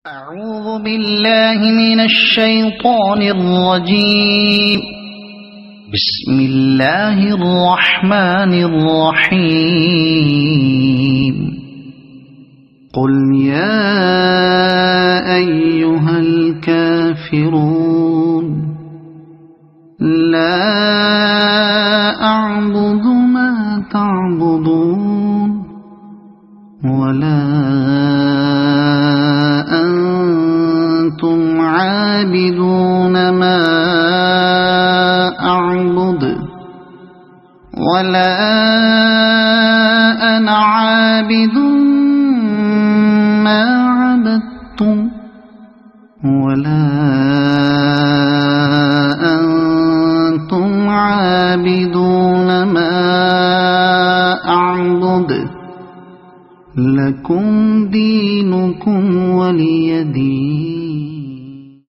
أعوذ بالله من الشيطان الرجيم. بسم الله الرحمن الرحيم. قل يا أيها الكافرون لا أعبد ما تعبدون ولا أنتم عابدون ما أعبد ولا أنا عابد ما عبدتم ولا أنتم عابدون ما أعبد لكم دينكم ولي دين.